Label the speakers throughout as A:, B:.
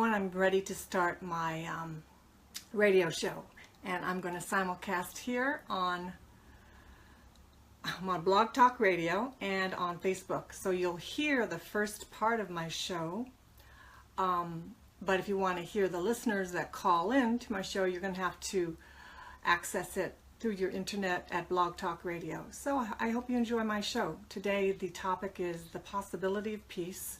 A: I'm ready to start my radio show, and I'm going to simulcast here on my Blogtalk radio and on Facebook. So you'll hear the first part of my show, but if you want to hear the listeners that call in to my show, you're going to have to access it through your internet at Blogtalk Radio. So I hope you enjoy my show. Today the topic is the possibility of peace,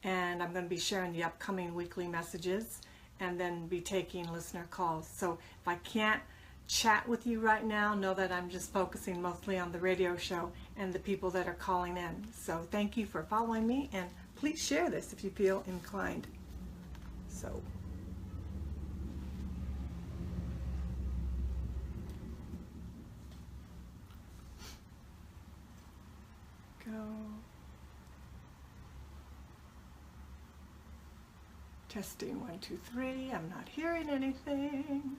A: and I'm going to be sharing the upcoming weekly messages and then be taking listener calls. So if I can't chat with you right now, know that I'm just focusing mostly on the radio show and the people that are calling in. So thank you for following me, and please share this if you feel inclined. So go. Testing 1, 2, 3. I'm not hearing anything.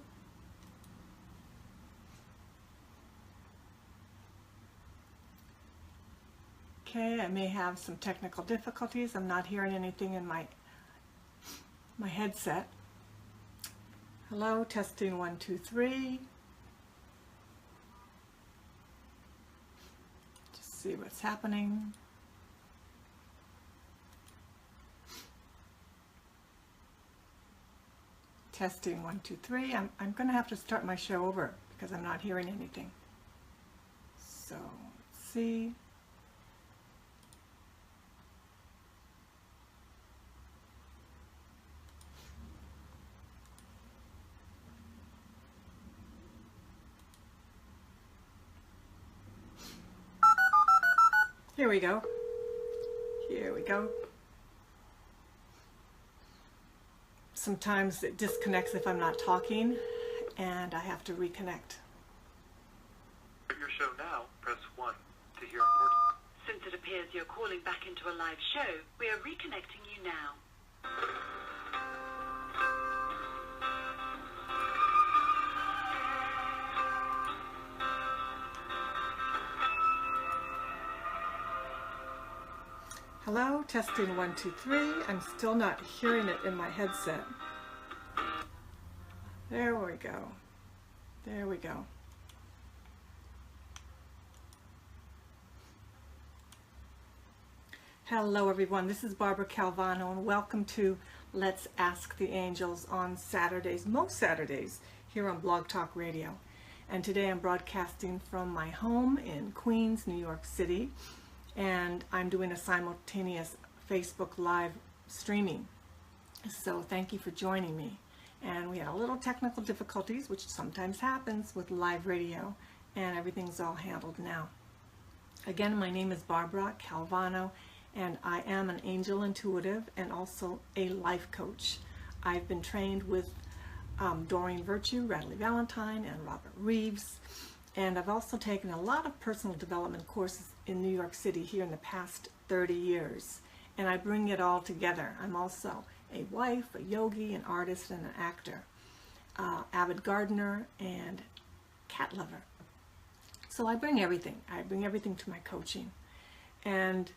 A: Okay, I may have some technical difficulties. I'm not hearing anything in my headset. Hello, testing 1, 2, 3. Just see what's happening. Testing 1, 2, 3. I'm going to have to start my show over because I'm not hearing anything. So let's see. Here we go. Here we go. Sometimes it disconnects if I'm not talking, and I have to reconnect.
B: Your show now, press 1 to hear more.
C: Since it appears you're calling back into a live show, we are reconnecting you now.
A: Hello, testing 1, 2, 3. I'm still not hearing it in my headset. There we go. There we go. Hello everyone, this is Barbara Calvano, and welcome to Let's Ask the Angels on Saturdays, most Saturdays, here on Blog Talk Radio. And today I'm broadcasting from my home in Queens, New York City. And I'm doing a simultaneous Facebook live streaming. So thank you for joining me. And we had a little technical difficulties, which sometimes happens with live radio, and everything's all handled now. Again, my name is Barbara Calvano, and I am an angel intuitive and also a life coach. I've been trained with Doreen Virtue, Radley Valentine, and Robert Reeves. And I've also taken a lot of personal development courses in New York City here in the past 30 years. And I bring it all together. I'm also a wife, a yogi, an artist, and an actor, avid gardener, and cat lover. So I bring everything. I bring everything to my coaching. And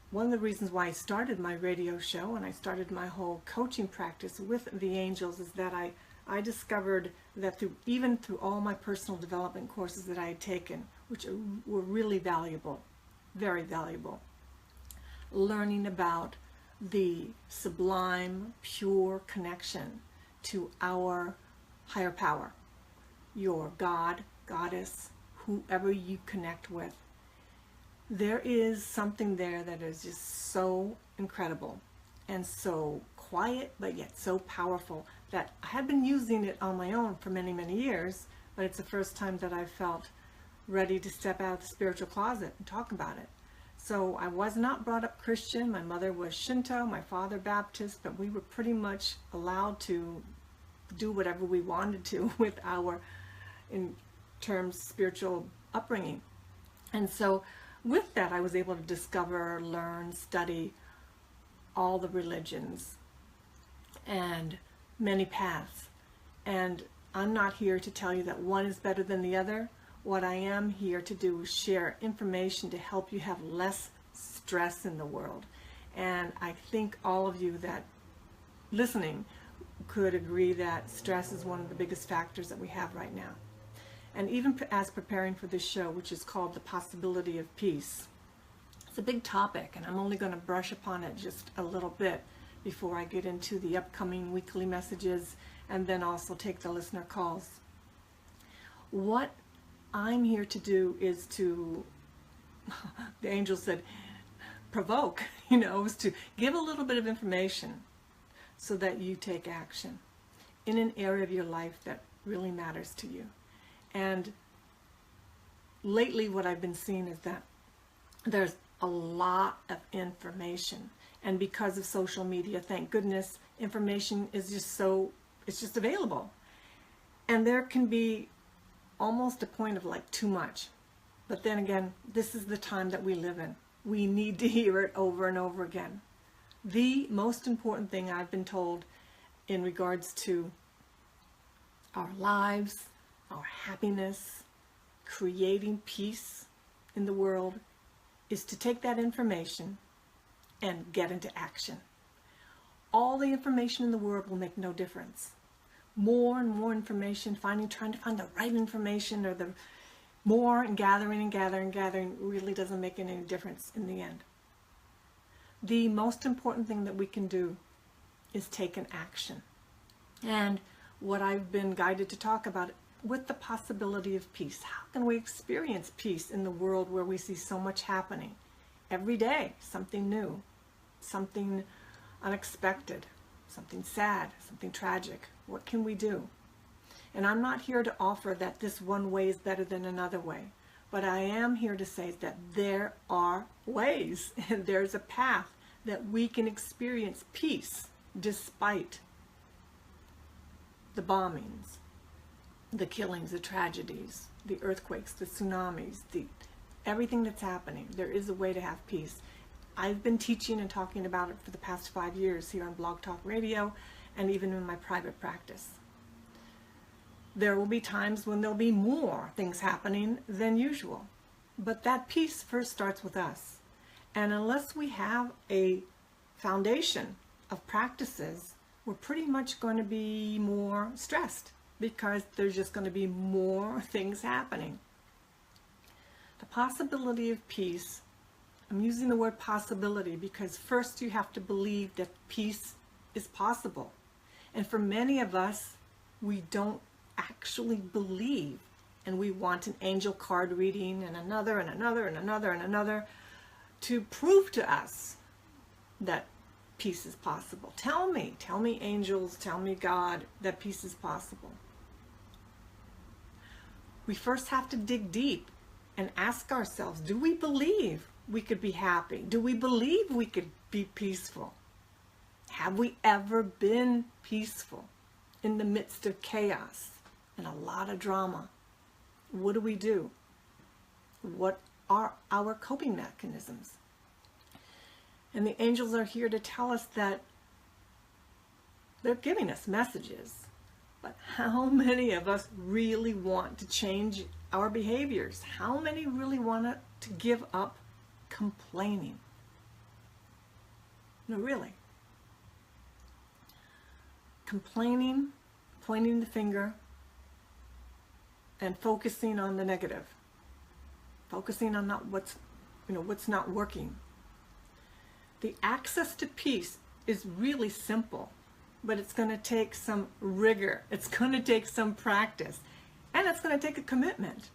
A: one of the reasons why I started my radio show and I started my whole coaching practice with the angels is that I discovered that even through all my personal development courses that I had taken, which were really valuable, very valuable, learning about the sublime, pure connection to our higher power, your God, Goddess, whoever you connect with. There is something there that is just so incredible and so quiet, but yet so powerful, that I had been using it on my own for many, many years, but it's the first time that I felt ready to step out of the spiritual closet and talk about it. So I was not brought up Christian. My mother was Shinto, my father Baptist, but we were pretty much allowed to do whatever we wanted to with our, in terms, spiritual upbringing. And so with that, I was able to discover, learn, study all the religions and many paths. And I'm not here to tell you that one is better than the other. What I am here to do is share information to help you have less stress in the world. And I think all of you that listening could agree that stress is one of the biggest factors that we have right now. And even as preparing for this show, which is called The Possibility of Peace, it's a big topic, and I'm only going to brush upon it just a little bit before I get into the upcoming weekly messages and then also take the listener calls. What I'm here to do is to, the angel said, provoke, is to give a little bit of information so that you take action in an area of your life that really matters to you. And lately what I've been seeing is that there's a lot of information, and because of social media, thank goodness, information is it's just available, and there can be almost a point of like too much. But then again, this is the time that we live in. We need to hear it over and over again. The most important thing I've been told in regards to our lives, our happiness, creating peace in the world, is to take that information and get into action. All the information in the world will make no difference. More and more information, trying to find the right information, or the more and gathering really doesn't make any difference in the end. The most important thing that we can do is take an action. And what I've been guided to talk about, with the possibility of peace. How can we experience peace in the world where we see so much happening? Every day, something new, something unexpected, something sad, something tragic. What can we do? And I'm not here to offer that this one way is better than another way, but I am here to say that there are ways, and there's a path that we can experience peace despite the bombings, the killings, the tragedies, the earthquakes, the tsunamis, everything that's happening. There is a way to have peace. I've been teaching and talking about it for the past 5 years here on Blogtalk Radio, and even in my private practice. There will be times when there'll be more things happening than usual. But that peace first starts with us. And unless we have a foundation of practices, we're pretty much going to be more stressed, because there's just going to be more things happening. The possibility of peace, I'm using the word possibility because first you have to believe that peace is possible. And for many of us, we don't actually believe, and we want an angel card reading and another and another and another and another to prove to us that peace is possible. Tell me angels, tell me God, that peace is possible. We first have to dig deep and ask ourselves, do we believe we could be happy? Do we believe we could be peaceful? Have we ever been peaceful in the midst of chaos and a lot of drama? What do we do? What are our coping mechanisms? And the angels are here to tell us that they're giving us messages. But how many of us really want to change our behaviors? How many really want to give up complaining? No, really. Complaining, pointing the finger, and focusing on the negative. Focusing on what's not working. The access to peace is really simple, but it's going to take some rigor. It's going to take some practice, and it's going to take a commitment.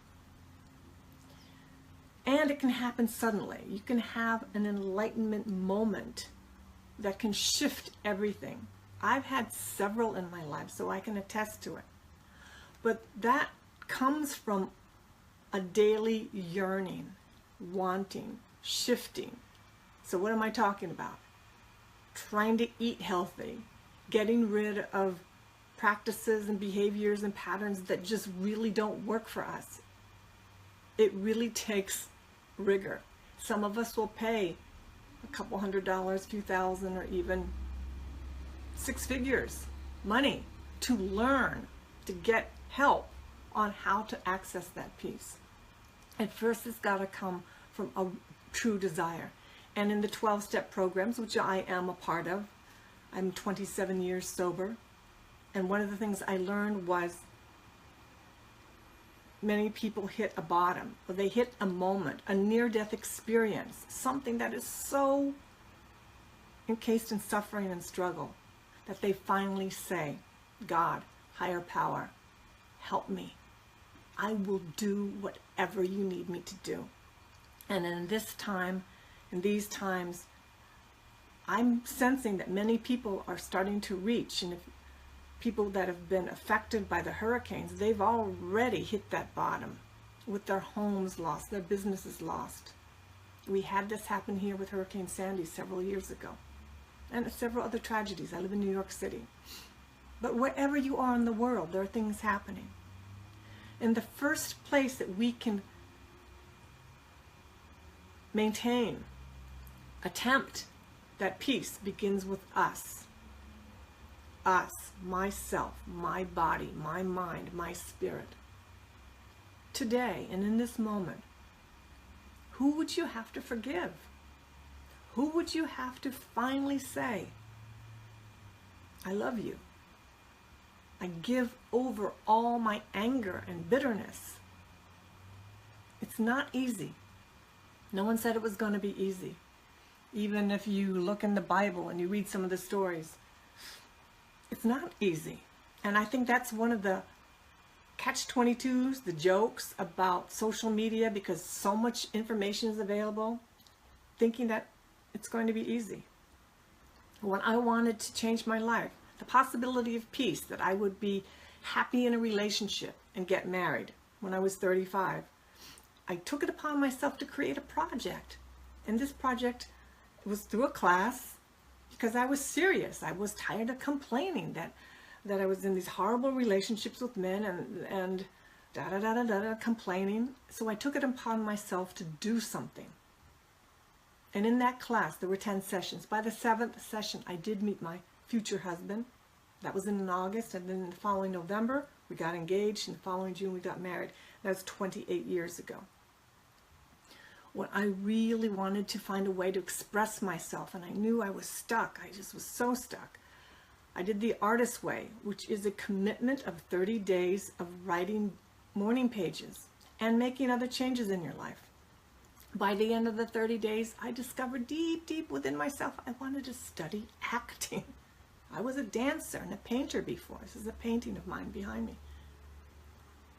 A: And it can happen suddenly. You can have an enlightenment moment that can shift everything. I've had several in my life, so I can attest to it. But that comes from a daily yearning, wanting, shifting. So what am I talking about? Trying to eat healthy, getting rid of practices and behaviors and patterns that just really don't work for us. It really takes rigor. Some of us will pay a couple $100s, a few thousand, or even 6 figures money to learn, to get help on how to access that peace. At first, it's got to come from a true desire. And in the 12-step programs, which I am a part of, I'm 27 years sober. And one of the things I learned was many people hit a bottom, or they hit a moment, a near-death experience, something that is so encased in suffering and struggle, that they finally say, God, higher power, help me. I will do whatever you need me to do. And in this time, in these times, I'm sensing that many people are starting to reach, and if people that have been affected by the hurricanes, they've already hit that bottom with their homes lost, their businesses lost. We had this happen here with Hurricane Sandy several years ago, and several other tragedies. I live in New York City. But wherever you are in the world, there are things happening. And the first place that we can maintain, attempt that peace begins with us. Us, myself, my body, my mind, my spirit. Today and in this moment, who would you have to forgive? Who would you have to finally say, I love you. I give over all my anger and bitterness. It's not easy. No one said it was going to be easy. Even if you look in the Bible and you read some of the stories, it's not easy. And I think that's one of the catch-22s, the jokes about social media, because so much information is available, thinking that it's going to be easy. When I wanted to change my life, the possibility of peace, that I would be happy in a relationship and get married when I was 35, I took it upon myself to create a project. And this project was through a class, because I was serious. I was tired of complaining that I was in these horrible relationships with men and complaining. So I took it upon myself to do something. And in that class, there were 10 sessions. By the 7th session, I did meet my future husband. That was in August, and then in the following November, we got engaged, and the following June, we got married. That was 28 years ago. When I really wanted to find a way to express myself, and I knew I was stuck, I just was so stuck, I did the Artist Way, which is a commitment of 30 days of writing morning pages and making other changes in your life. By the end of the 30 days, I discovered deep, deep within myself, I wanted to study acting. I was a dancer and a painter before. This is a painting of mine behind me.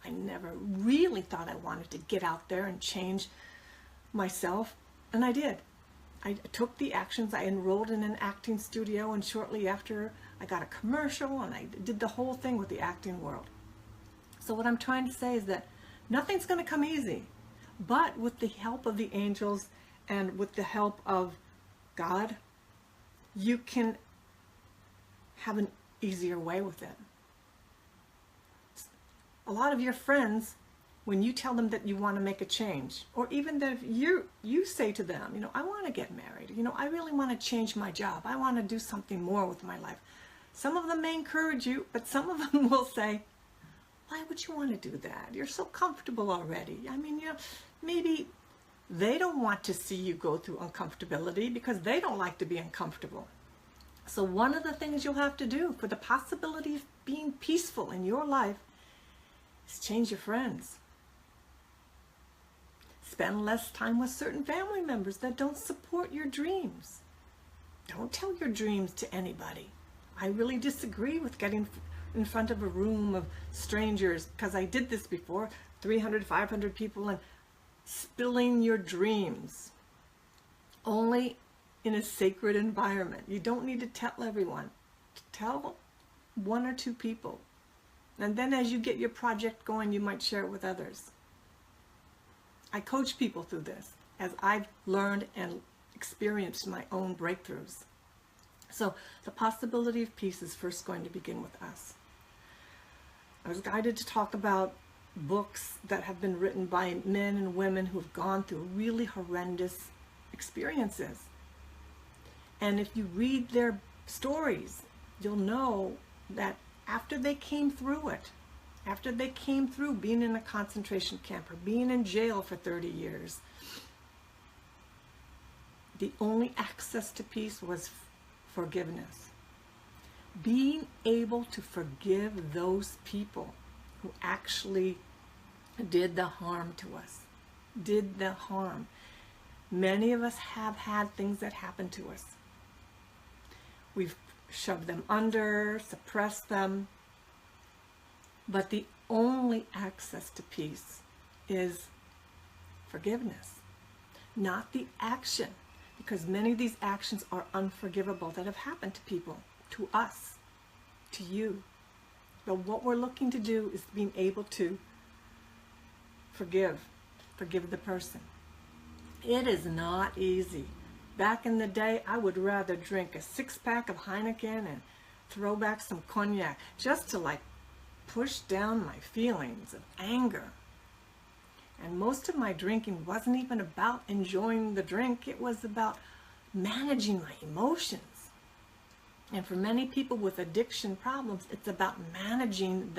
A: I never really thought I wanted to get out there and change myself, and I did. I took the actions. I enrolled in an acting studio, and shortly after I got a commercial, and I did the whole thing with the acting world. So what I'm trying to say is that nothing's going to come easy, but with the help of the angels and with the help of God, you can have an easier way with it. A lot of your friends, when you tell them that you want to make a change, or even that if you say to them, I want to get married, I really want to change my job, I want to do something more with my life. Some of them may encourage you, but some of them will say, why would you want to do that? You're so comfortable already. I mean, maybe they don't want to see you go through uncomfortability because they don't like to be uncomfortable. So one of the things you'll have to do for the possibility of being peaceful in your life is change your friends. Spend less time with certain family members that don't support your dreams. Don't tell your dreams to anybody. I really disagree with getting in front of a room of strangers, because I did this before, 300, 500 people, and spilling your dreams. Only in a sacred environment. You don't need to tell everyone. Tell 1 or 2 people. And then as you get your project going, you might share it with others. I coach people through this as I've learned and experienced my own breakthroughs. So the possibility of peace is first going to begin with us. I was guided to talk about books that have been written by men and women who have gone through really horrendous experiences. And if you read their stories, you'll know that after they came through it, after they came through being in a concentration camp or being in jail for 30 years, the only access to peace was forgiveness. being able to forgive those people who actually did the harm to us, did the harm. Many of us have had things that happened to us. We've shoved them under, suppressed them, but the only access to peace is forgiveness, not the action, because many of these actions are unforgivable that have happened to people, to us, to you. But what we're looking to do is being able to forgive the person. It is not easy. Back in the day, I would rather drink a 6-pack of Heineken and throw back some cognac just to like push down my feelings of anger. And most of my drinking wasn't even about enjoying the drink. It was about managing my emotions. And for many people with addiction problems, it's about managing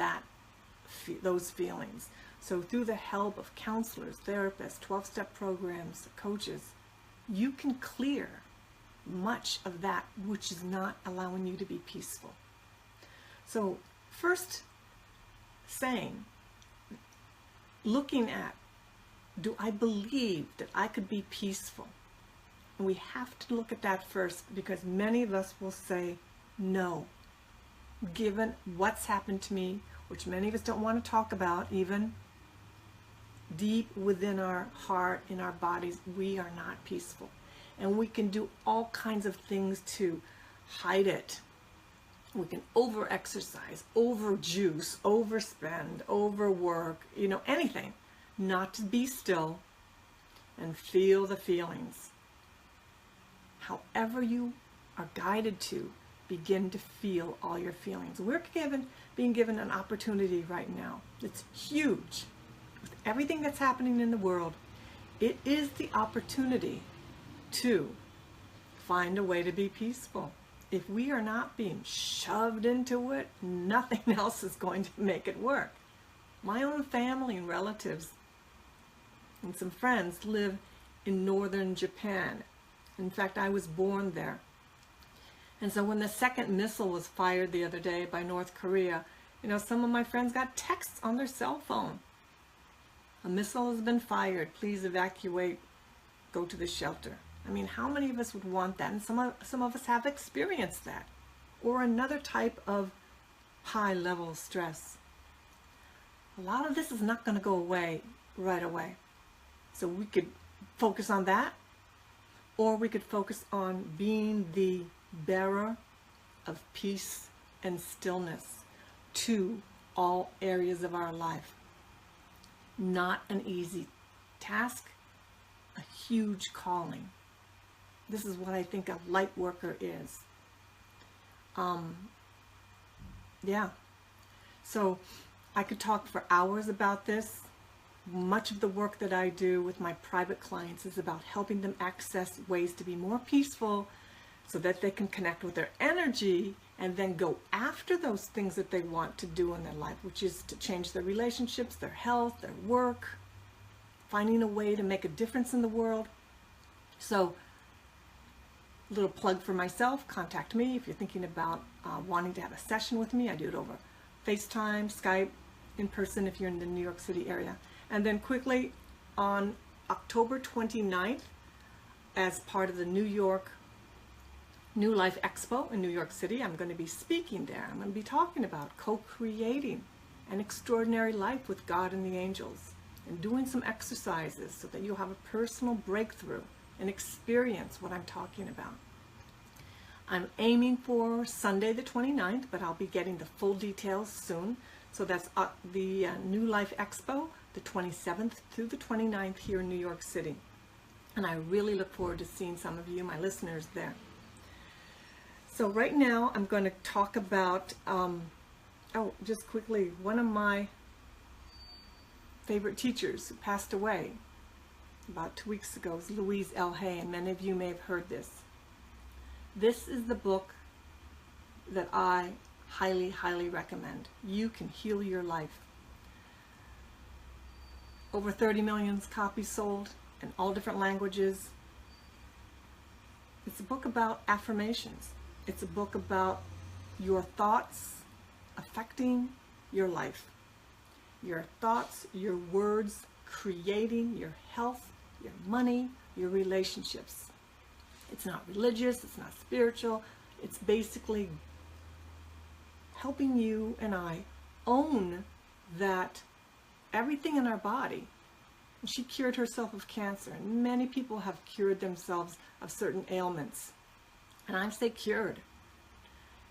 A: those feelings. So through the help of counselors, therapists, 12-step programs, coaches, you can clear much of that which is not allowing you to be peaceful. So first saying, looking at, do I believe that I could be peaceful? And we have to look at that first, because many of us will say no, given what's happened to me, which many of us don't want to talk about. Even deep within our heart, in our bodies, we are not peaceful. And we can do all kinds of things to hide it. We can over-exercise, over-juice, overspend, overwork, anything, not to be still and feel the feelings. However you are guided to, begin to feel all your feelings. We're being given an opportunity right now. It's huge. With everything that's happening in the world, it is the opportunity to find a way to be peaceful. If we are not being shoved into it, nothing else is going to make it work. My own family and relatives and some friends live in northern Japan. In fact, I was born there. And so when the second missile was fired the other day by North Korea, some of my friends got texts on their cell phone. A missile has been fired. Please evacuate. Go to the shelter. I mean, how many of us would want that? And some of us have experienced that. Or another type of high-level stress. A lot of this is not going to go away right away. So we could focus on that, or we could focus on being the bearer of peace and stillness to all areas of our life. Not an easy task, a huge calling. This is what I think a light worker is. Yeah. So I could talk for hours about this. Much of the work that I do with my private clients is about helping them access ways to be more peaceful so that they can connect with their energy and then go after those things that they want to do in their life, which is to change their relationships, their health, their work, finding a way to make a difference in the world. So, a little plug for myself, contact me if you're thinking about wanting to have a session with me. I do it over FaceTime, Skype, in person if you're in the New York City area. And then quickly, on October 29th, as part of the New Life Expo in New York City, I'm going to be speaking there. I'm going to be talking about co-creating an extraordinary life with God and the angels, and doing some exercises so that you'll have a personal breakthrough and experience what I'm talking about. I'm aiming for Sunday the 29th, but I'll be getting the full details soon. So that's the New Life Expo, the 27th through the 29th here in New York City. And I really look forward to seeing some of you, my listeners, there. So right now I'm going to talk about, just quickly, one of my favorite teachers who passed away about 2 weeks ago is Louise L. Hay, and many of you may have heard this. This is the book that I highly, highly recommend. You Can Heal Your Life. Over 30 million copies sold in all different languages. It's a book about affirmations. It's a book about your thoughts affecting your life. Your thoughts, your words creating your health, your money, your relationships. It's not religious, it's not spiritual. It's basically helping you and I own that everything in our body. She cured herself of cancer, and many people have cured themselves of certain ailments. And I say cured.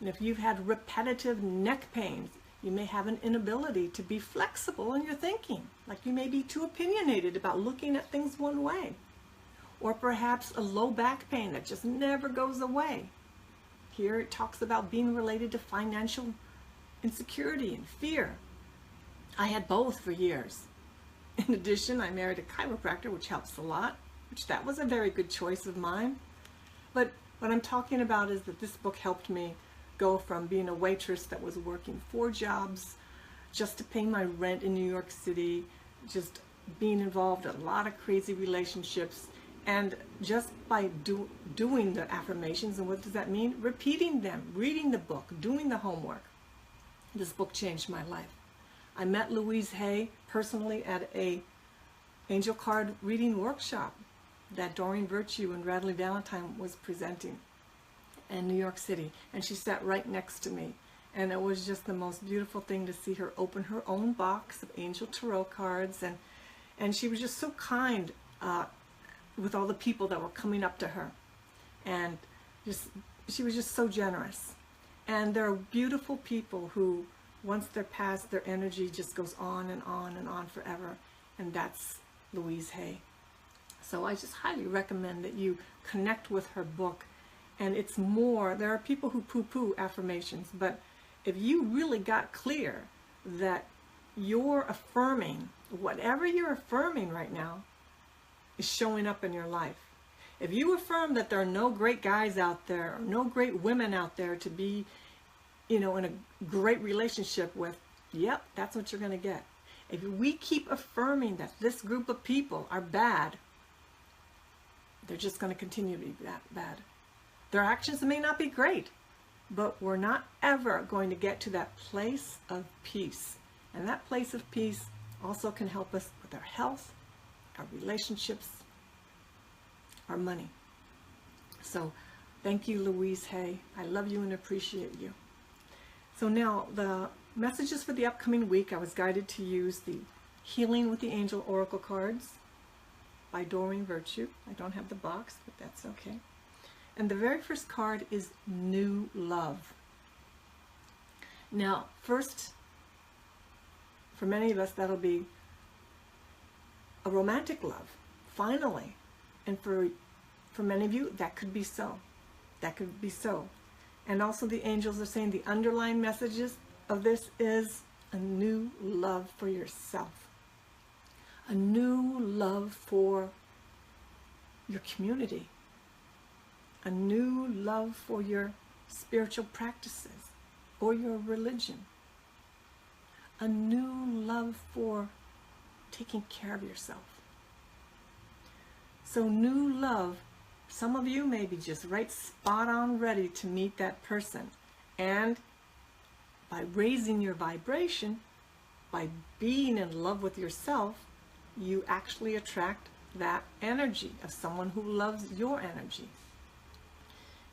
A: And if you've had repetitive neck pains, you may have an inability to be flexible in your thinking. Like you may be too opinionated about looking at things one way. Or perhaps a low back pain that just never goes away. Here it talks about being related to financial insecurity and fear. I had both for years. In addition, I married a chiropractor, which helps a lot, which that was a very good choice of mine. But what I'm talking about is that this book helped me go from being a waitress that was working 4 jobs just to pay my rent in New York City, just being involved in a lot of crazy relationships, and just by doing the affirmations. And what does that mean? Repeating them, reading the book, doing the homework. This book changed my life. I met Louise Hay personally at a angel card reading workshop that Doreen Virtue and Radley Valentine was presenting in New York City, and she sat right next to me, and it was just the most beautiful thing to see her open her own box of angel tarot cards, and she was just so kind with all the people that were coming up to her, and she was just so generous. And there are beautiful people who, once they're past, their energy just goes on and on and on forever, and that's Louise Hay. So I just highly recommend that you connect with her book. And it's more, there are people who poo-poo affirmations, but if you really got clear that you're affirming, whatever you're affirming right now is showing up in your life. If you affirm that there are no great guys out there, or no great women out there to be, in a great relationship with, yep, that's what you're going to get. If we keep affirming that this group of people are bad, they're just going to continue to be bad. Their actions may not be great, but we're not ever going to get to that place of peace. And that place of peace also can help us with our health, our relationships, our money. So thank you, Louise Hay. I love you and appreciate you. So now the messages for the upcoming week, I was guided to use the Healing with the Angel Oracle cards by Doreen Virtue. I don't have the box, but that's okay. And the very first card is New Love. Now, first, for many of us, that'll be a romantic love, finally. And for many of you, that could be so. That could be so. And also the angels are saying the underlying messages of this is a new love for yourself. A new love for your community. A new love for your spiritual practices or your religion. A new love for taking care of yourself. So new love, some of you may be just right spot on ready to meet that person. And by raising your vibration, by being in love with yourself, you actually attract that energy of someone who loves your energy.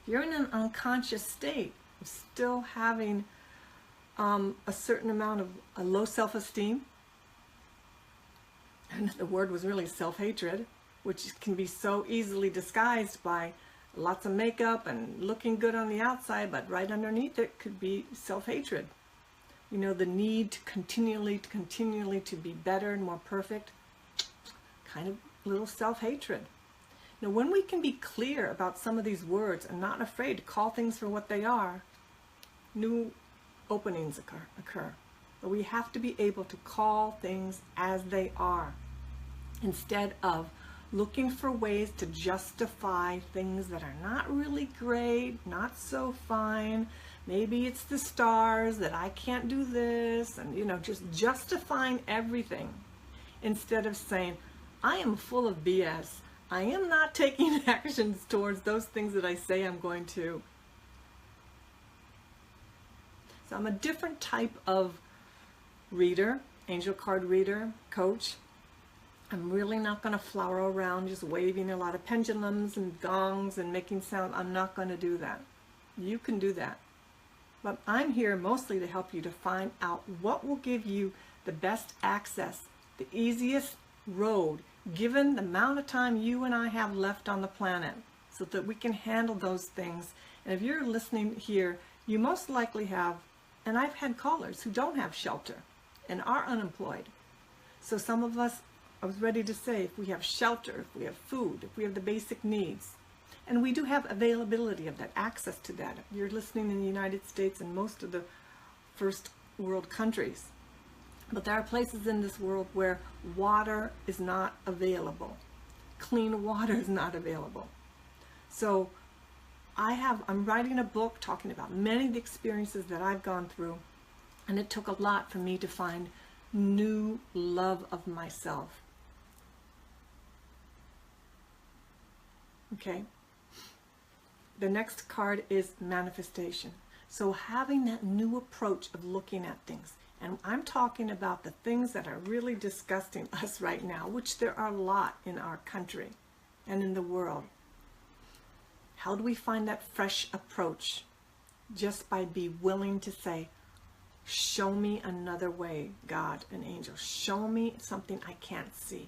A: If you're in an unconscious state of still having a certain amount of a low self-esteem, and the word was really self-hatred, which can be so easily disguised by lots of makeup and looking good on the outside, but right underneath it could be self-hatred. The need to continually to be better and more perfect, kind of little self-hatred. Now, when we can be clear about some of these words and not afraid to call things for what they are, new openings occur. But we have to be able to call things as they are, instead of looking for ways to justify things that are not really great, not so fine. Maybe it's the stars that I can't do this, and just justifying everything instead of saying, I am full of BS. I am not taking actions towards those things that I say I'm going to. So I'm a different type of reader, angel card reader, coach. I'm really not going to flower around just waving a lot of pendulums and gongs and making sound. I'm not going to do that. You can do that. But I'm here mostly to help you to find out what will give you the best access, the easiest road, given the amount of time you and I have left on the planet, so that we can handle those things. And if you're listening here, you most likely have, and I've had callers who don't have shelter and are unemployed. So some of us, I was ready to say, if we have shelter, if we have food, if we have the basic needs, and we do have availability of that, access to that. If you're listening in the United States and most of the first world countries. But there are places in this world where water is not available. Clean water is not available. So I'm writing a book talking about many of the experiences that I've gone through, and it took a lot for me to find new love of myself. Okay. The next card is manifestation. So having that new approach of looking at things. And I'm talking about the things that are really disgusting us right now, which there are a lot in our country and in the world. How do we find that fresh approach? Just by being willing to say, show me another way, God and angel. Show me something I can't see.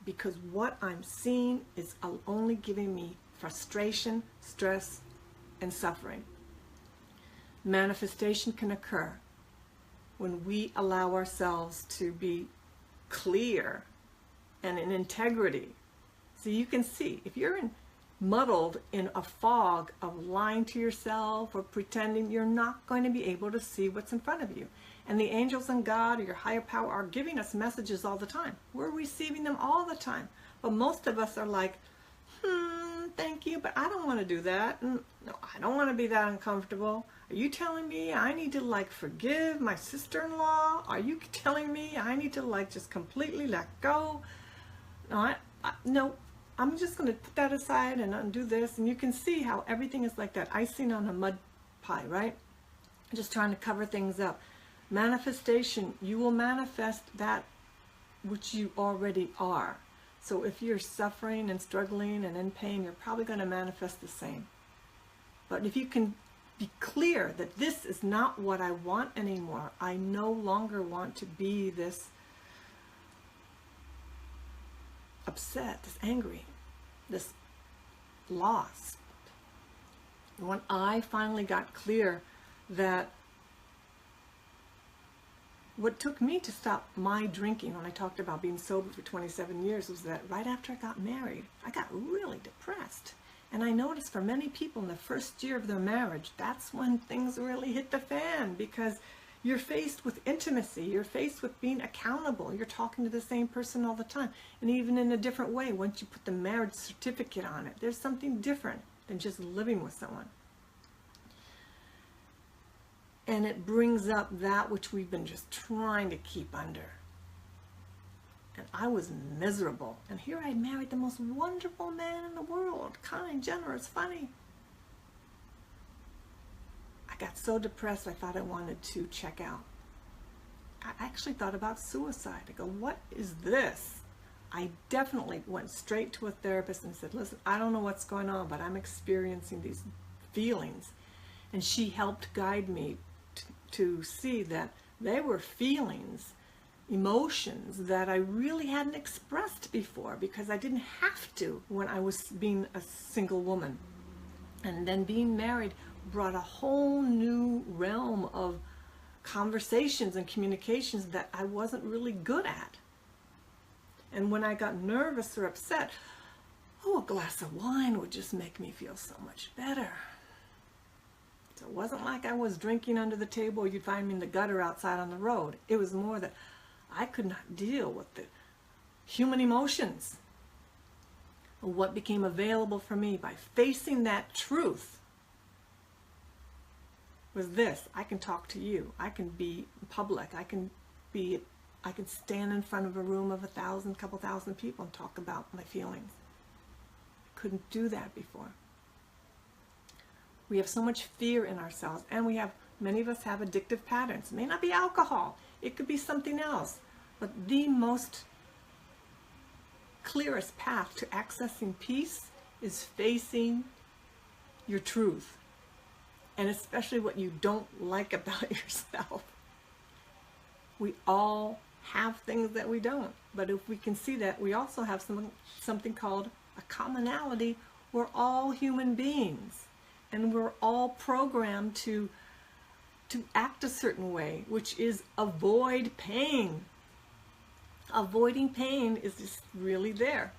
A: Because what I'm seeing is only giving me frustration, stress, and suffering. Manifestation can occur when we allow ourselves to be clear and in integrity. So you can see, if you're muddled in a fog of lying to yourself or pretending, you're not going to be able to see what's in front of you. And the angels and God or your higher power are giving us messages all the time. We're receiving them all the time. But most of us are like, thank you, but I don't want to do that. No, I don't want to be that uncomfortable. Are you telling me I need to forgive my sister-in-law? Are you telling me I need to just completely let go? No, I'm just going to put that aside and undo this. And you can see how everything is like that icing on a mud pie, right? Just trying to cover things up. Manifestation, you will manifest that which you already are. So if you're suffering and struggling and in pain, you're probably going to manifest the same. But if you can be clear that this is not what I want anymore, I no longer want to be this upset, this angry, this lost. When I finally got clear that what took me to stop my drinking, when I talked about being sober for 27 years, was that right after I got married, I got really depressed. And I noticed for many people in the first year of their marriage, that's when things really hit the fan, because you're faced with intimacy, you're faced with being accountable, you're talking to the same person all the time, and even in a different way once you put the marriage certificate on it. There's something different than just living with someone. And it brings up that which we've been just trying to keep under. And I was miserable. And here I married the most wonderful man in the world. Kind, generous, funny. I got so depressed I thought I wanted to check out. I actually thought about suicide. I go, what is this? I definitely went straight to a therapist and said, listen, I don't know what's going on, but I'm experiencing these feelings. And she helped guide me to see that they were feelings, emotions that I really hadn't expressed before, because I didn't have to when I was being a single woman. And then being married brought a whole new realm of conversations and communications that I wasn't really good at. And when I got nervous or upset, a glass of wine would just make me feel so much better. So it wasn't like I was drinking under the table or you'd find me in the gutter outside on the road. It was more that I could not deal with the human emotions. What became available for me by facing that truth was this: I can talk to you. I can be public. I can stand in front of a room of couple thousand people and talk about my feelings. I couldn't do that before. We have so much fear in ourselves, and we have Many of us have addictive patterns. It may not be alcohol. It could be something else. But the most clearest path to accessing peace is facing your truth. And especially what you don't like about yourself. We all have things that we don't. But if we can see that, we also have something called a commonality. We're all human beings. And we're all programmed to act a certain way, which is avoid pain. Avoiding pain is just really there.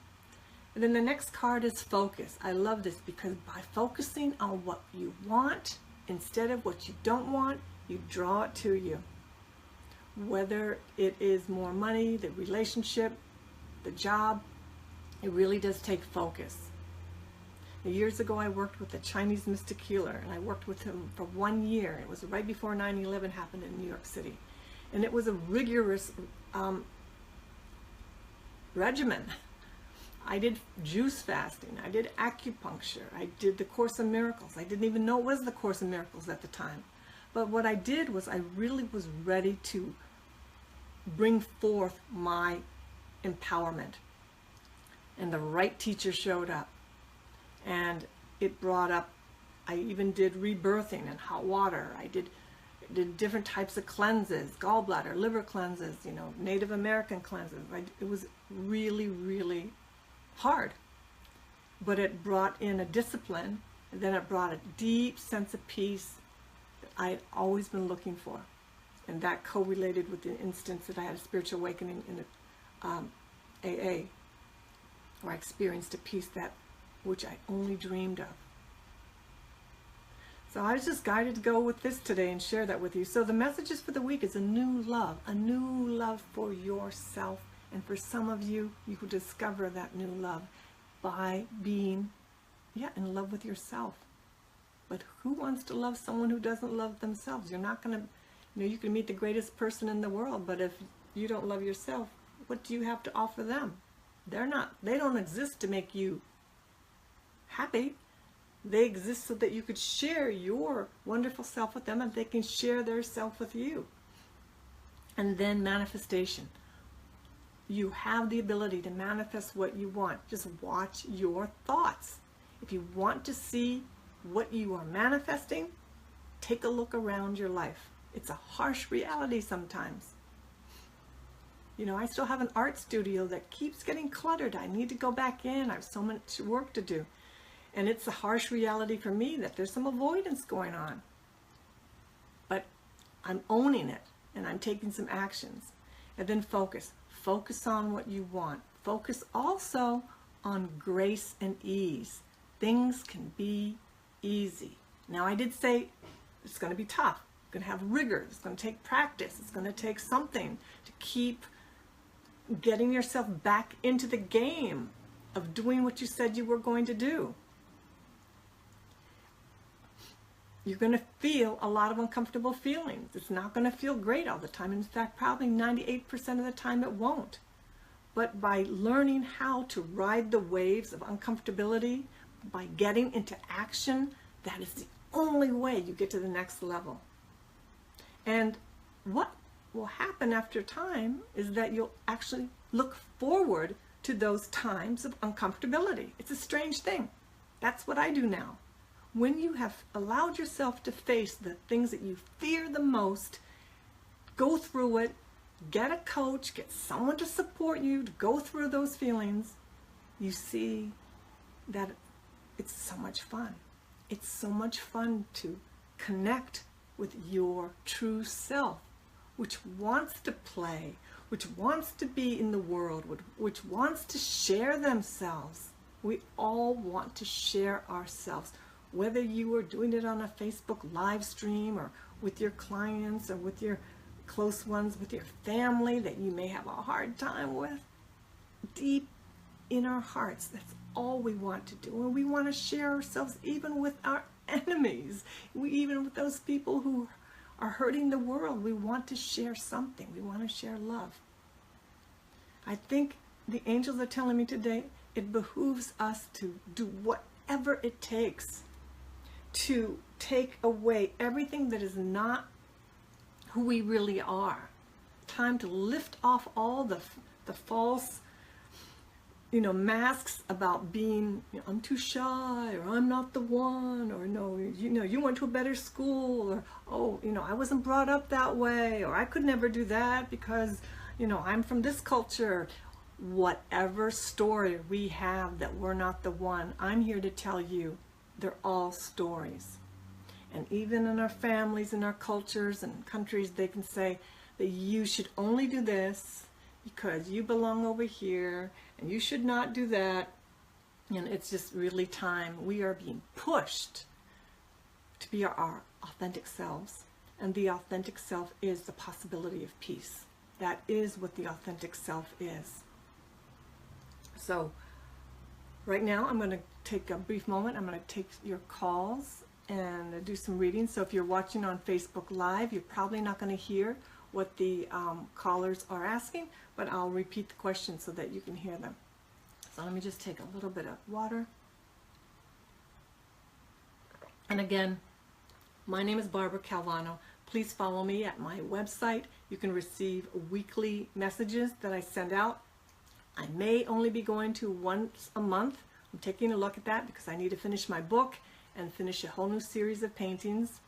A: And then the next card is focus. I love this because by focusing on what you want instead of what you don't want, you draw it to you. Whether it is more money, the relationship, the job, it really does take focus. Years ago, I worked with a Chinese mystic healer, and I worked with him for 1 year. It was right before 9/11 happened in New York City. And it was a rigorous regimen. I did juice fasting. I did acupuncture. I did the Course in Miracles. I didn't even know it was the Course in Miracles at the time. But what I did was I really was ready to bring forth my empowerment. And the right teacher showed up. And it brought up, I even did rebirthing and hot water. I did different types of cleanses, gallbladder, liver cleanses, Native American cleanses. It was really, really hard. But it brought in a discipline, and then it brought a deep sense of peace that I had always been looking for. And that correlated with the instance that I had a spiritual awakening in AA, where I experienced a peace which I only dreamed of. So I was just guided to go with this today and share that with you. So the messages for the week is a new love for yourself. And for some of you, you will discover that new love by being, in love with yourself. But who wants to love someone who doesn't love themselves? You're not going to, you can meet the greatest person in the world, but if you don't love yourself, what do you have to offer them? They don't exist to make you happy. They exist so that you could share your wonderful self with them and they can share their self with you. And then manifestation. You have the ability to manifest what you want. Just watch your thoughts. If you want to see what you are manifesting, take a look around your life. It's a harsh reality sometimes. I still have an art studio that keeps getting cluttered. I need to go back in. I have so much work to do. And it's a harsh reality for me that there's some avoidance going on. But I'm owning it, and I'm taking some actions. And then focus. Focus on what you want. Focus also on grace and ease. Things can be easy. Now, I did say it's going to be tough. It's going to have rigor. It's going to take practice. It's going to take something to keep getting yourself back into the game of doing what you said you were going to do. You're going to feel a lot of uncomfortable feelings. It's not going to feel great all the time. In fact, probably 98% of the time it won't. But by learning how to ride the waves of uncomfortability, by getting into action, that is the only way you get to the next level. And what will happen after time is that you'll actually look forward to those times of uncomfortability. It's a strange thing. That's what I do now. When you have allowed yourself to face the things that you fear the most, go through it, get a coach, get someone to support you to go through those feelings, you see that it's so much fun. It's so much fun to connect with your true self, which wants to play, which wants to be in the world, which wants to share themselves. We all want to share ourselves. Whether you are doing it on a Facebook live stream or with your clients or with your close ones, with your family that you may have a hard time with, deep in our hearts, that's all we want to do. And we want to share ourselves even with our enemies. Even with those people who are hurting the world, we want to share something. We want to share love. I think the angels are telling me today, it behooves us to do whatever it takes to take away everything that is not who we really are. Time to lift off all the false, masks about being, I'm too shy, or I'm not the one, or no, you went to a better school, or, oh, I wasn't brought up that way, or I could never do that because, I'm from this culture. Whatever story we have that we're not the one, I'm here to tell you they're all stories. And even in our families, in our cultures and countries, they can say that you should only do this because you belong over here, and you should not do that. And it's just really time. We are being pushed to be our authentic selves. And the authentic self is the possibility of peace. That is what the authentic self is. So right now I'm going to take a brief moment. I'm going to take your calls and do some reading. So if you're watching on Facebook Live, you're probably not going to hear what the callers are asking, but I'll repeat the questions so that you can hear them. So let me just take a little bit of water. And again, my name is Barbara Calvano. Please follow me at my website. You can receive weekly messages that I send out. I may only be going to once a month. I'm taking a look at that because I need to finish my book and finish a whole new series of paintings.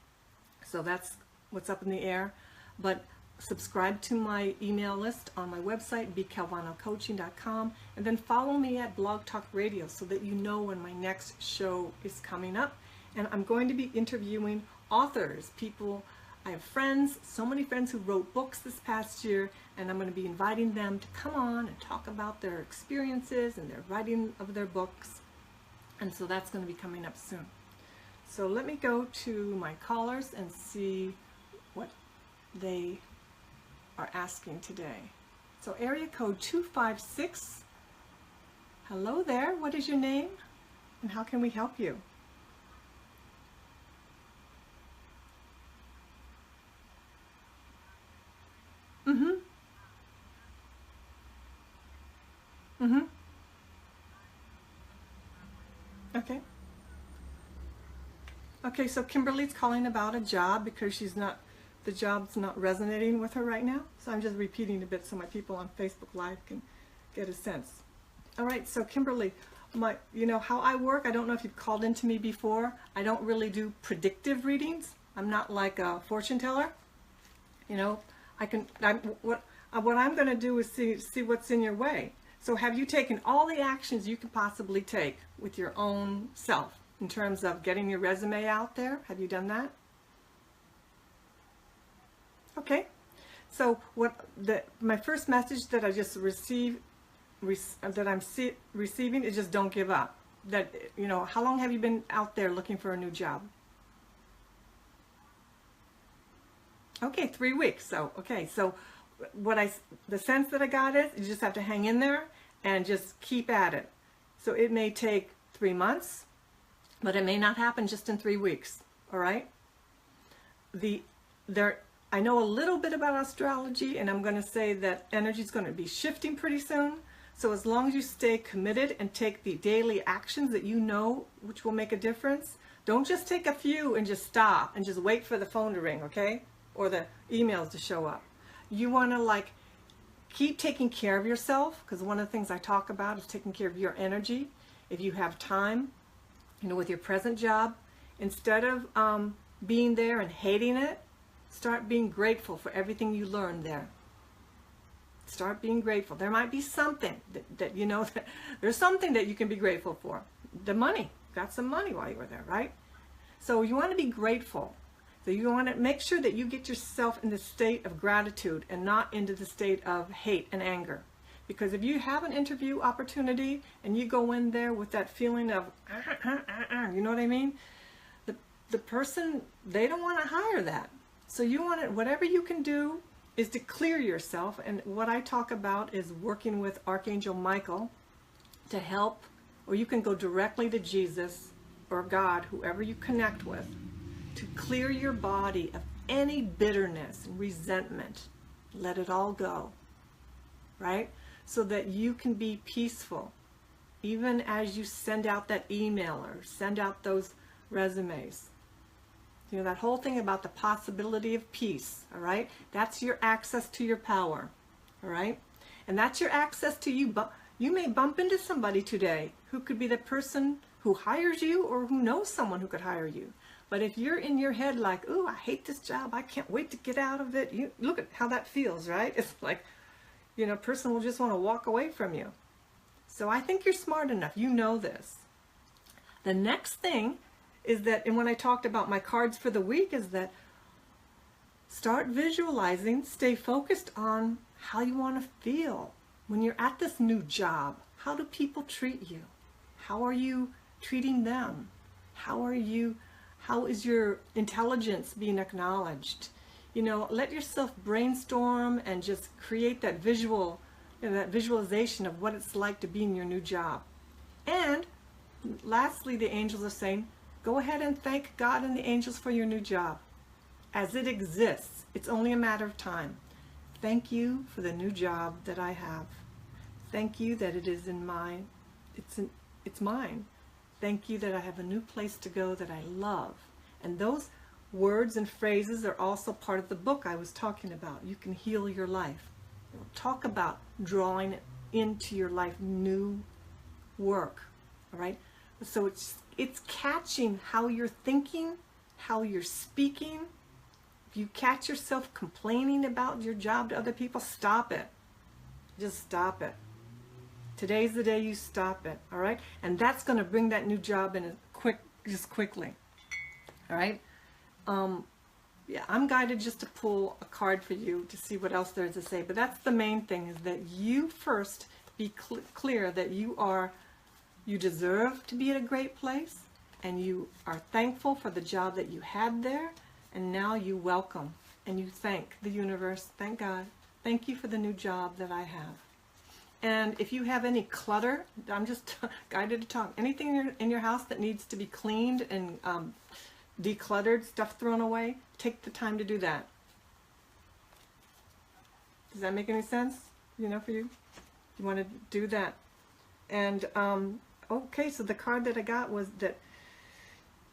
A: So that's what's up in the air. But subscribe to my email list on my website, bcalvanocoaching.com, and then follow me at Blogtalk Radio so that you know when my next show is coming up. And I'm going to be interviewing authors, people. I have friends, so many friends who wrote books this past year, and I'm going to be inviting them to come on and talk about their experiences and their writing of their books. And so that's going to be coming up soon. So let me go to my callers and see what they are asking today. So area code 256. Hello there. What is your name? And how can we help you? Okay. Okay, so Kimberly's calling about a job because the job's not resonating with her right now. So I'm just repeating a bit so my people on Facebook Live can get a sense. All right, so Kimberly, how I work, I don't know if you've called into me before. I don't really do predictive readings. I'm not like a fortune teller. What I'm going to do is see what's in your way. So have you taken all the actions you can possibly take with your own self in terms of getting your resume out there? Have you done that? Okay. So my first message that I just receiving is just don't give up. That, how long have you been out there looking for a new job? Okay, 3 weeks. So, okay. So the sense that I got is you just have to hang in there and just keep at it. So it may take 3 months, but it may not happen just in 3 weeks. All right. I know a little bit about astrology, and I'm going to say that energy is going to be shifting pretty soon. So as long as you stay committed and take the daily actions that you know which will make a difference, don't just take a few and just stop and just wait for the phone to ring, okay? Or the emails to show up. You want to keep taking care of yourself, because one of the things I talk about is taking care of your energy. If you have time, with your present job, instead of being there and hating it, start being grateful for everything you learned there. Start being grateful. There might be something that there's something that you can be grateful for. The money. Got some money while you were there, right? So you want to be grateful. So you want to make sure that you get yourself in the state of gratitude and not into the state of hate and anger. Because if you have an interview opportunity and you go in there with that feeling of, you know what I mean? The person, they don't want to hire that. So you want to, whatever you can do is to clear yourself. And what I talk about is working with Archangel Michael to help, or you can go directly to Jesus or God, whoever you connect with, to clear your body of any bitterness and resentment. Let it all go, right? So that you can be peaceful, even as you send out that email or send out those resumes. You know, that whole thing about the possibility of peace, all right? That's your access to your power, all right? And that's your access to you. But you may bump into somebody today who could be the person who hires you or who knows someone who could hire you. But if you're in your head like, ooh, I hate this job, I can't wait to get out of it. You look at how that feels, right? It's like, you know, a person will just want to walk away from you. So I think you're smart enough. You know this. The next thing is that, and when I talked about my cards for the week, is that start visualizing, stay focused on how you want to feel when you're at this new job. How do people treat you? How are you treating them? How is your intelligence being acknowledged? You know, let yourself brainstorm and just create that visual, you know, that visualization of what it's like to be in your new job. And lastly, the angels are saying, go ahead and thank God and the angels for your new job. As it exists, it's only a matter of time. Thank you for the new job that I have. Thank you that it is it's mine. Thank you that I have a new place to go that I love. And those words and phrases are also part of the book I was talking about. You Can Heal Your Life. It'll talk about drawing into your life new work. All right? So it's catching how you're thinking, how you're speaking. If you catch yourself complaining about your job to other people, stop it. Just stop it. Today's the day you stop it, all right? And that's going to bring that new job in quickly, all right? Yeah, I'm guided just to pull a card for you to see what else there is to say. But that's the main thing, is that you first be clear that you deserve to be at a great place, and you are thankful for the job that you had there, and now you welcome and you thank the universe, thank God, thank you for the new job that I have. And if you have any clutter, I'm just guided to talk, anything in your house that needs to be cleaned and decluttered, stuff thrown away, take the time to do that. Does that make any sense, you know, for you? You want to do that. And okay, so the card that I got was that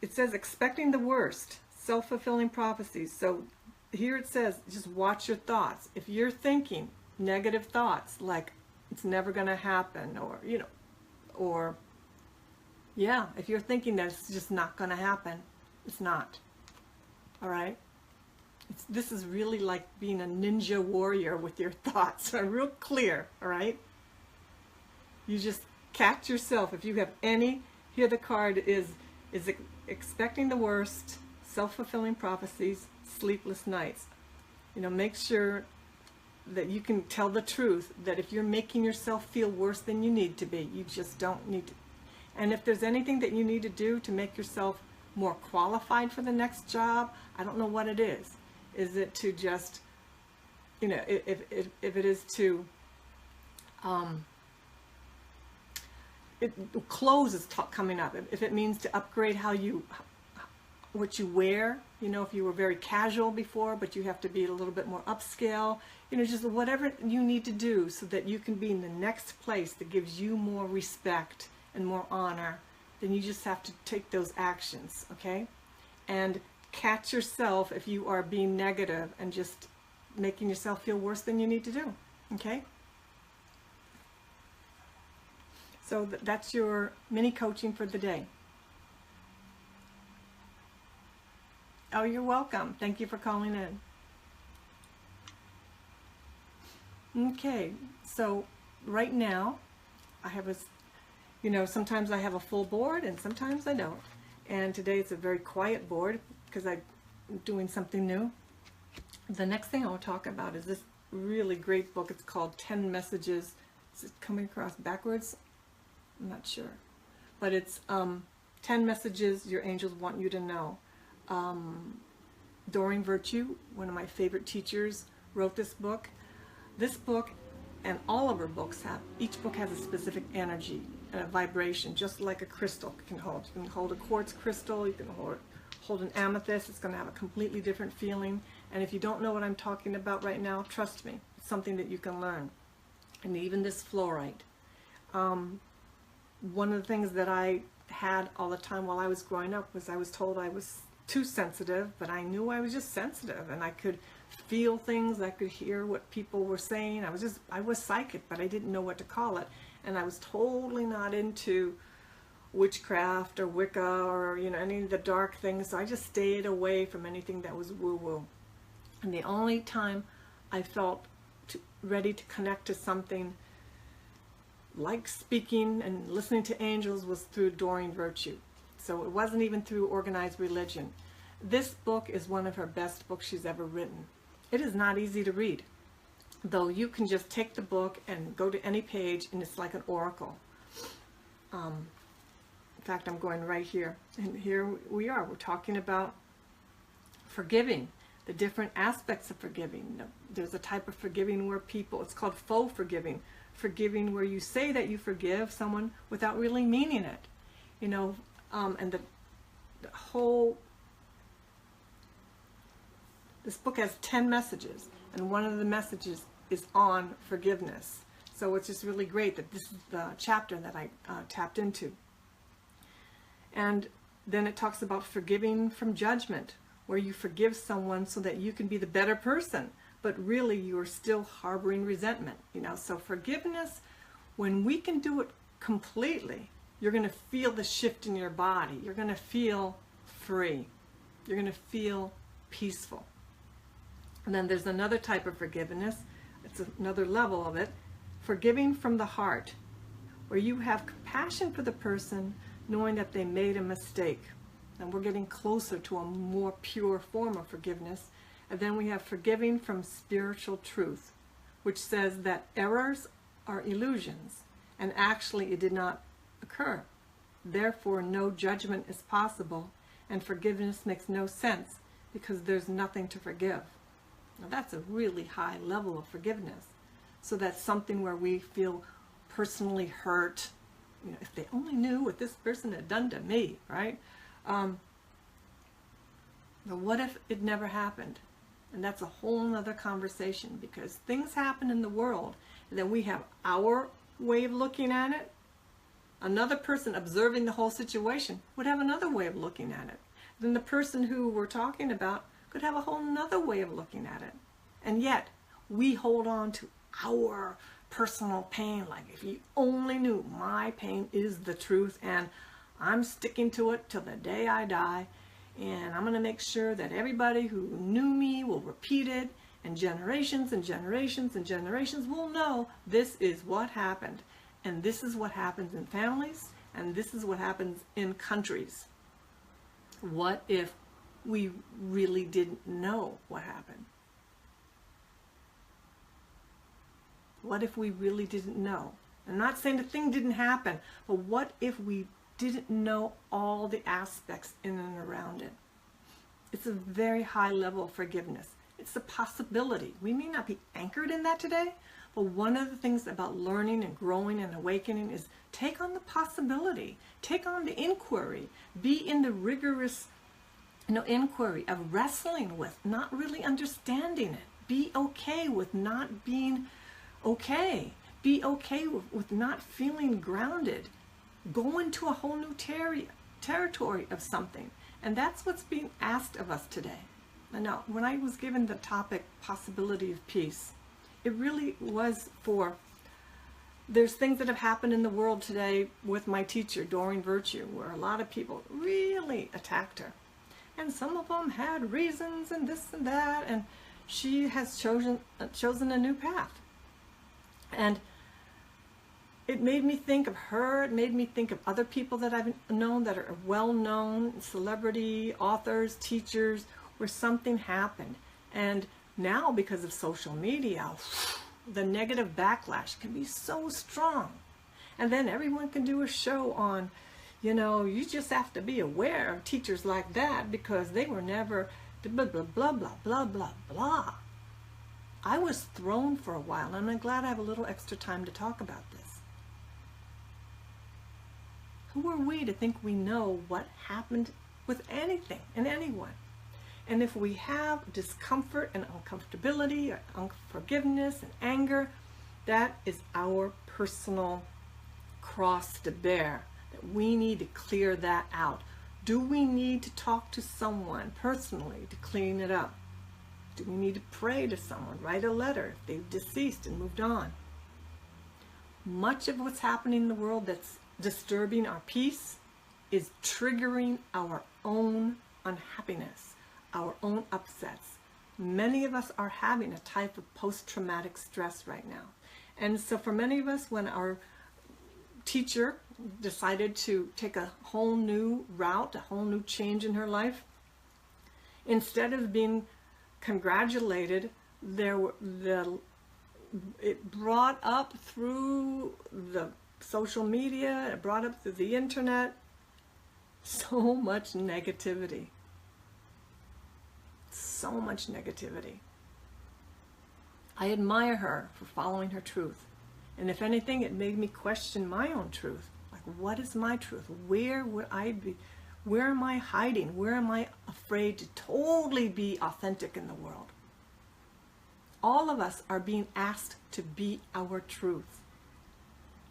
A: it says expecting the worst, self-fulfilling prophecies. So here it says, just watch your thoughts. If you're thinking negative thoughts like it's never going to happen, or, you know, or, yeah, if you're thinking that it's just not going to happen, it's not. All right? This is really like being a ninja warrior with your thoughts. Are real clear, all right? You just catch yourself. If you have any, here the card is expecting the worst, self-fulfilling prophecies, sleepless nights. You know, make sure that you can tell the truth, that if you're making yourself feel worse than you need to be, you just don't need to. And if there's anything that you need to do to make yourself more qualified for the next job, I don't know what it is. Is it to just, you know, if it is to, clothes is coming up. If it means to upgrade what you wear, you know, if you were very casual before, but you have to be a little bit more upscale, you know, just whatever you need to do so that you can be in the next place that gives you more respect and more honor, then you just have to take those actions, okay? And catch yourself if you are being negative and just making yourself feel worse than you need to do, okay? So that's your mini coaching for the day. Oh, you're welcome. Thank you for calling in. Okay, so right now I have you know, sometimes I have a full board and sometimes I don't. And today it's a very quiet board because I'm doing something new. The next thing I will talk about is this really great book. It's called 10 Messages. Is it coming across backwards? I'm not sure. But it's 10 Messages Your Angels Want You to Know. Doreen Virtue, one of my favorite teachers, wrote this book. This book and all of her books each book has a specific energy and a vibration, just like a crystal can hold. You can hold a quartz crystal, you can hold an amethyst. It's going to have a completely different feeling. And if you don't know what I'm talking about right now, trust me, it's something that you can learn. And even this fluorite. One of the things that I had all the time while I was growing up was I was told I was too sensitive, but I knew I was just sensitive, and I could feel things. I could hear what people were saying. I was psychic, but I didn't know what to call it. And I was totally not into witchcraft or Wicca or, you know, any of the dark things. So I just stayed away from anything that was woo-woo. And the only time I felt ready to connect to something like speaking and listening to angels was through Doreen Virtue. So it wasn't even through organized religion. This book is one of her best books she's ever written. It is not easy to read, though you can just take the book and go to any page and it's like an oracle. In fact, I'm going right here, and here we are. We're talking about forgiving, the different aspects of forgiving. There's a type of forgiving where it's called faux forgiving. Forgiving where you say that you forgive someone without really meaning it. You know, and the whole, this book has 10 messages, and one of the messages is on forgiveness. So it's just really great that this is the chapter that I tapped into. And then it talks about forgiving from judgment, where you forgive someone so that you can be the better person, but really you are still harboring resentment. You know, so forgiveness, when we can do it completely, you're going to feel the shift in your body. You're going to feel free. You're going to feel peaceful. And then there's another type of forgiveness. It's another level of it. Forgiving from the heart, where you have compassion for the person, knowing that they made a mistake. And we're getting closer to a more pure form of forgiveness. And then we have forgiving from spiritual truth, which says that errors are illusions, and actually it did not occur. Therefore, no judgment is possible, and forgiveness makes no sense because there's nothing to forgive. Now that's a really high level of forgiveness. So that's something where we feel personally hurt. You know, if they only knew what this person had done to me, right? But what if it never happened? And that's a whole nother conversation, because things happen in the world, and then we have our way of looking at it. Another person observing the whole situation would have another way of looking at it. Then the person who we're talking about could have a whole nother way of looking at it. And yet, we hold on to our personal pain, like if you only knew my pain is the truth, and I'm sticking to it till the day I die, and I'm going to make sure that everybody who knew me will repeat it, and generations and generations and generations will know this is what happened, and this is what happens in families, and this is what happens in countries. What if we really didn't know what happened? What if we really didn't know? I'm not saying the thing didn't happen, but what if we didn't know all the aspects in and around it? It's a very high level of forgiveness. It's a possibility. We may not be anchored in that today, but one of the things about learning and growing and awakening is take on the possibility, take on the inquiry, be in the rigorous, inquiry of wrestling with, not really understanding it. Be okay with not being okay. Be okay with not feeling grounded. Go into a whole new territory of something. And that's what's being asked of us today. Now, when I was given the topic, possibility of peace, it really was for, there's things that have happened in the world today with my teacher, Doreen Virtue, where a lot of people really attacked her. And some of them had reasons and this and that, and she has chosen a new path. And it made me think of her. It made me think of other people that I've known that are well-known, celebrity, authors, teachers, where something happened. And now, because of social media, the negative backlash can be so strong. And then everyone can do a show on, you just have to be aware of teachers like that because they were never blah, blah, blah, blah, blah, blah, blah. I was thrown for a while, and I'm glad I have a little extra time to talk about this. Who are we to think we know what happened with anything and anyone? And if we have discomfort and uncomfortability or unforgiveness and anger, that is our personal cross to bear. That we need to clear that out. Do we need to talk to someone personally to clean it up? Do we need to pray to someone, write a letter if they've deceased and moved on? Much of what's happening in the world that's disturbing our peace is triggering our own unhappiness, our own upsets. Many of us are having a type of post-traumatic stress right now. And so for many of us, when our teacher decided to take a whole new route, a whole new change in her life, instead of being congratulated, it brought up through the social media, it brought up through the internet, so much negativity. So much negativity. I admire her for following her truth. And if anything, it made me question my own truth. Like, what is my truth? Where would I be? Where am I hiding? Where am I afraid to totally be authentic in the world? All of us are being asked to be our truth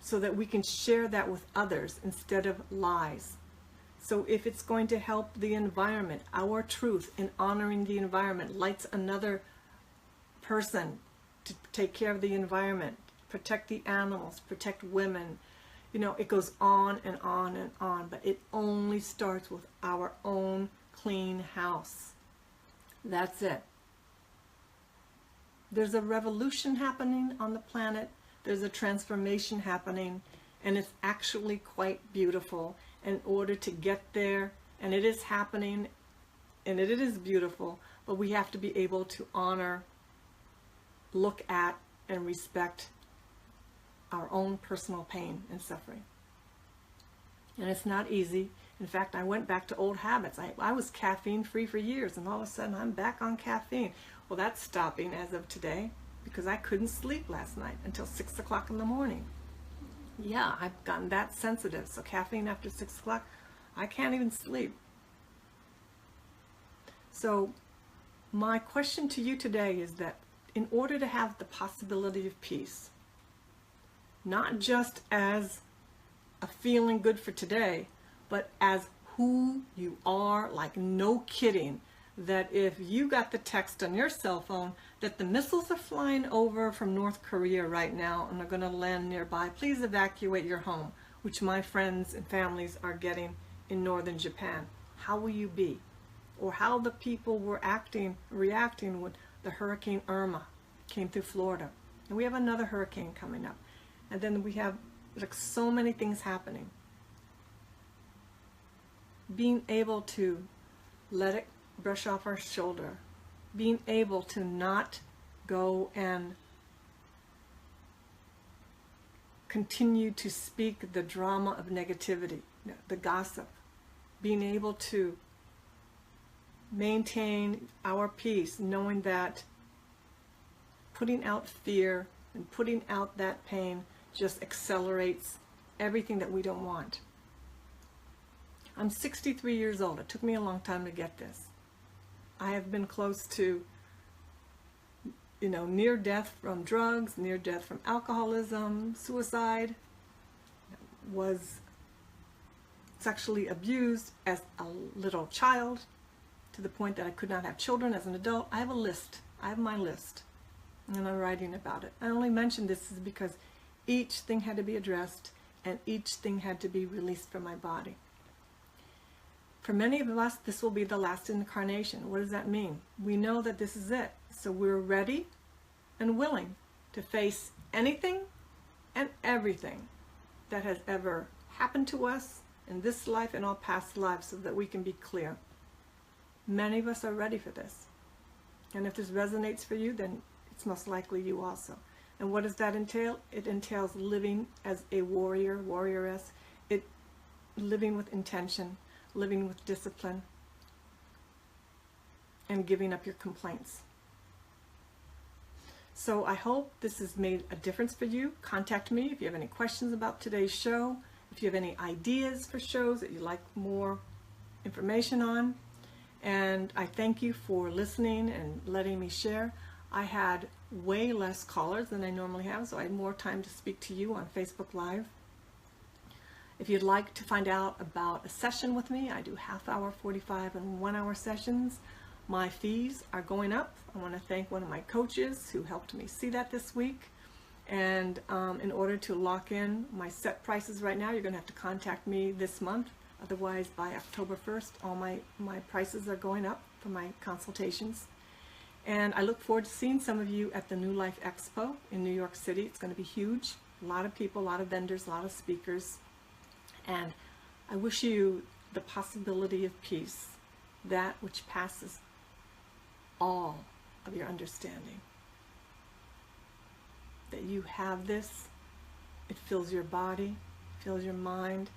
A: so that we can share that with others instead of lies. So if it's going to help the environment, our truth in honoring the environment lights another person to take care of the environment, protect the animals, protect women. You know, it goes on and on and on, but it only starts with our own clean house. That's it. There's a revolution happening on the planet. There's a transformation happening, and it's actually quite beautiful. In order to get there, and it is happening, and it is beautiful, but we have to be able to honor, look at, and respect our own personal pain and suffering. And it's not easy. In fact, I went back to old habits. I was caffeine free for years, and all of a sudden I'm back on caffeine. Well, that's stopping as of today because I couldn't sleep last night until 6 o'clock in the morning. Yeah, I've gotten that sensitive. So caffeine after 6 o'clock, I can't even sleep. So my question to you today is that in order to have the possibility of peace, not just as a feeling good for today, but as who you are, like no kidding, that if you got the text on your cell phone that the missiles are flying over from North Korea right now and are going to land nearby, please evacuate your home, which my friends and families are getting in northern Japan. How will you be? Or how the people were reacting when the Hurricane Irma came through Florida. And we have another hurricane coming up. And then we have like so many things happening. Being able to let it brush off our shoulder, being able to not go and continue to speak the drama of negativity, the gossip, being able to maintain our peace, knowing that putting out fear and putting out that pain just accelerates everything that we don't want. I'm 63 years old. It took me a long time to get this. I have been close to, near death from drugs, near death from alcoholism, suicide, was sexually abused as a little child to the point that I could not have children as an adult. I have a list. I have my list, and I'm writing about it. I only mention this is because each thing had to be addressed and each thing had to be released from my body. For many of us, this will be the last incarnation. What does that mean? We know that this is it. So we're ready and willing to face anything and everything that has ever happened to us in this life and all past lives so that we can be clear. Many of us are ready for this. And if this resonates for you, then it's most likely you also. And what does that entail? It entails living as a warrior, warrioress, living with intention, living with discipline, and giving up your complaints. So I hope this has made a difference for you. Contact me if you have any questions about today's show, if you have any ideas for shows that you'd like more information on. And I thank you for listening and letting me share. I had way less callers than I normally have, so I had more time to speak to you on Facebook Live. If you'd like to find out about a session with me, I do half-hour, 45, and 1-hour sessions. My fees are going up. I want to thank one of my coaches who helped me see that this week. And in order to lock in my set prices right now, you're going to have to contact me this month. Otherwise, by October 1st, all my prices are going up for my consultations. And I look forward to seeing some of you at the New Life Expo in New York City. It's going to be huge. A lot of people, a lot of vendors, a lot of speakers. And I wish you the possibility of peace, that which passes all of your understanding. That you have this, it fills your body, fills your mind,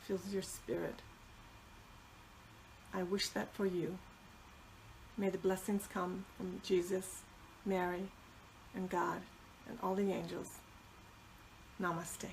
A: fills your spirit. I wish that for you. May the blessings come from Jesus, Mary, and God, and all the angels. Namaste.